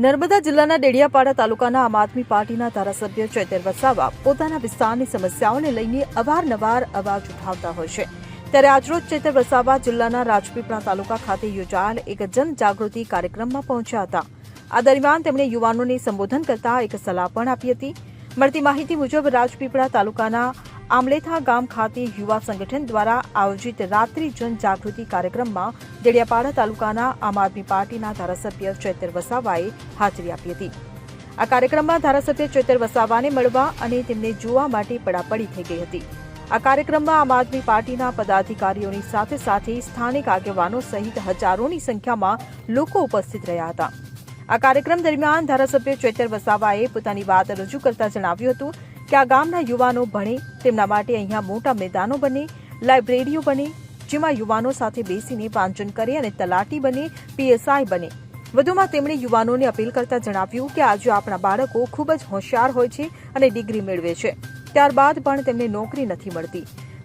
નર્મદા જિલ્લાના ડેડિયાપાડા તાલુકાના આમ આદમી પાર્ટીના ધારાસભ્ય ચૈતર વસાવા પોતાના વિસ્તારની સમસ્યાઓને લઈને અવારનવાર અવાજ ઉઠાવતા હોય છે। ત્યારે આજરોજ ચૈતર વસાવા જિલ્લાના રાજપીપળા તાલુકા ખાતે યોજાયેલ એક જનજાગૃતિ કાર્યક્રમમાં પહોંચ્યા હતા। આ દરમિયાન તેમણે યુવાનોને સંબોધન કરતા એક સલાહ પણ આપી હતી। મળતી માહિતી મુજબ રાજપીપળા તાલુકાના આમલેથા ગામ ખાતે યુવા સંગઠન દ્વારા આયોજિત રાત્રિ જનજાગૃતિ કાર્યક્રમમાં ડેડિયાપાડા તાલુકાના આમ આદમી પાર્ટીના ધારાસભ્ય ચૈતર વસાવાએ હાજરી આપી હતી। આ કાર્યક્રમમાં ધારાસભ્ય ચૈતર વસાવાને મળવા અને તેમને જોવા માટે પડાપડી થઈ ગઈ હતી। આ કાર્યક્રમમાં આમ આદમી પાર્ટીના પદાધિકારીઓની સાથે સાથે સ્થાનિક આગેવાનો સહિત હજારોની સંખ્યામાં લોકો ઉપસ્થિત રહ્યા હતા। આ કાર્યક્રમ દરમિયાન ધારાસભ્ય ચૈતર વસાવાએ પોતાની વાત રજૂ કરતા જણાવ્યું હતું કે આ ગામના યુવાનો ભણે, તેમના માટે અહીંયા મોટા મેદાનો બને, લાઇબ્રેરીઓ બને, જેમાં યુવાનો સાથે બેસીને વાંચન કરે અને તલાટી બને, પીએસઆઈ બને। વધુમાં તેમણે યુવાનોને અપીલ કરતા જણાવ્યું કે આજે આપણા બાળકો ખૂબ જ હોશિયાર હોય છે અને ડિગ્રી મેળવે છે, ત્યારબાદ પણ તેમને નોકરી નથી મળતી।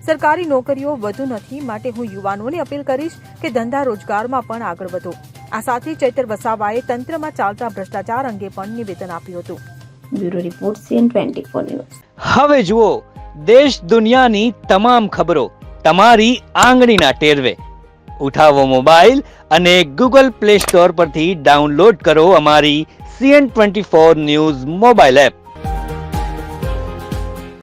સરકારી નોકરીઓ વધુ નથી, માટે હું યુવાનોને અપીલ કરીશ કે ધંધા રોજગારમાં પણ આગળ વધો। આ સાથે ચૈતર વસાવાએ તંત્રમાં ચાલતા ભ્રષ્ટાચાર અંગે પણ નિવેદન આપ્યું હતું। Bureau report CN24 news. હવે જુઓ દેશ દુનિયાની તમામ ખબરો તમારી આંગળીના ટેરવે। ઉઠાવો મોબાઈલ અને Google Play Store પરથી ડાઉનલોડ કરો અમારી CN24 ન્યૂઝ મોબાઈલ એપ।